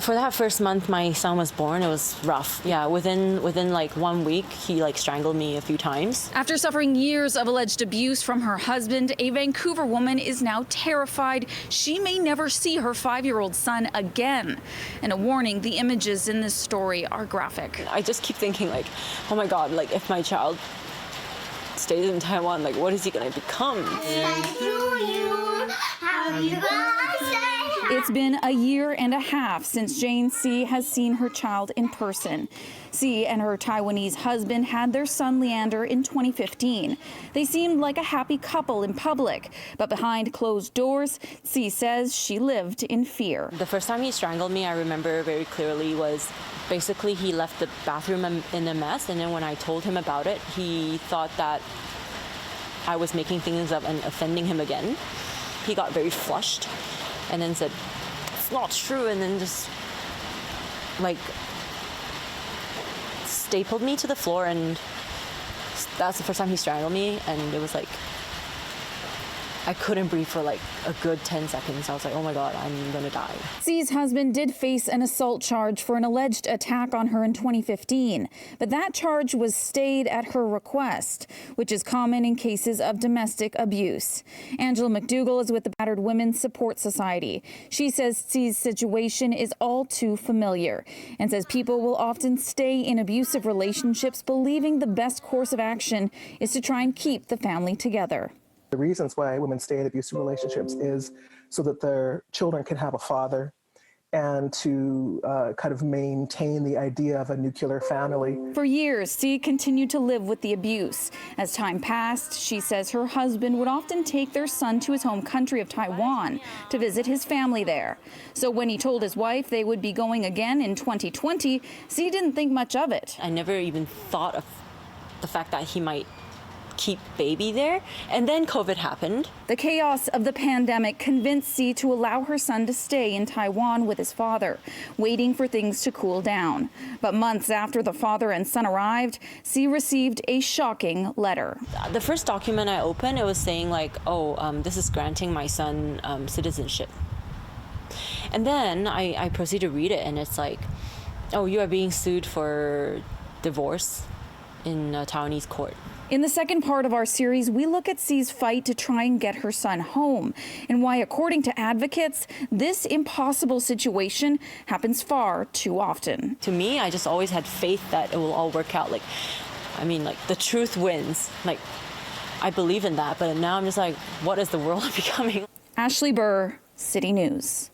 For that first month my son was born, it was rough. Yeah, within like 1 week, he like strangled me a few times. After suffering years of alleged abuse from her husband, a Vancouver woman is now terrified she may never see her 5-year-old son again. And a warning, the images in this story are graphic. I just keep thinking like, oh my God, like if my child stays in Taiwan, like what is he gonna become? It's been a year and a half since Jane C. has seen her child in person. C. and her Taiwanese husband had their son Leander in 2015. They seemed like a happy couple in public, but behind closed doors, C. says she lived in fear. The first time he strangled me, I remember very clearly, was basically he left the bathroom in a mess, and then when I told him about it, he thought that I was making things up and offending him again. He got very flushed and then said, "It's not true," and then just like stapled me to the floor, and that's the first time he strangled me, and it was like I couldn't breathe for like a good 10 seconds. I was like, oh my God, I'm gonna die. C's husband did face an assault charge for an alleged attack on her in 2015, but that charge was stayed at her request, which is common in cases of domestic abuse. Angela McDougall is with the Battered Women's Support Society. She says C's situation is all too familiar and says people will often stay in abusive relationships believing the best course of action is to try and keep the family together. The reasons why women stay in abusive relationships is so that their children can have a father and to kind of maintain the idea of a nuclear family. For years, C continued to live with the abuse. As time passed, she says her husband would often take their son to his home country of Taiwan to visit his family there. So when he told his wife they would be going again in 2020, C didn't think much of it. I never even thought of the fact that he might keep baby there, and then COVID happened. The chaos of the pandemic convinced C to allow her son to stay in Taiwan with his father, waiting for things to cool down. But months after the father and son arrived, C received a shocking letter. The first document I opened, it was saying like, this is granting my son citizenship. And then I proceed to read it, and it's like, oh, you are being sued for divorce in a Taiwanese court. In the second part of our series, we look at C's fight to try and get her son home and why, according to advocates, this impossible situation happens far too often. To me, I just always had faith that it will all work out. Like the truth wins. Like, I believe in that, but now I'm just like, what is the world becoming? Ashley Burr, City News.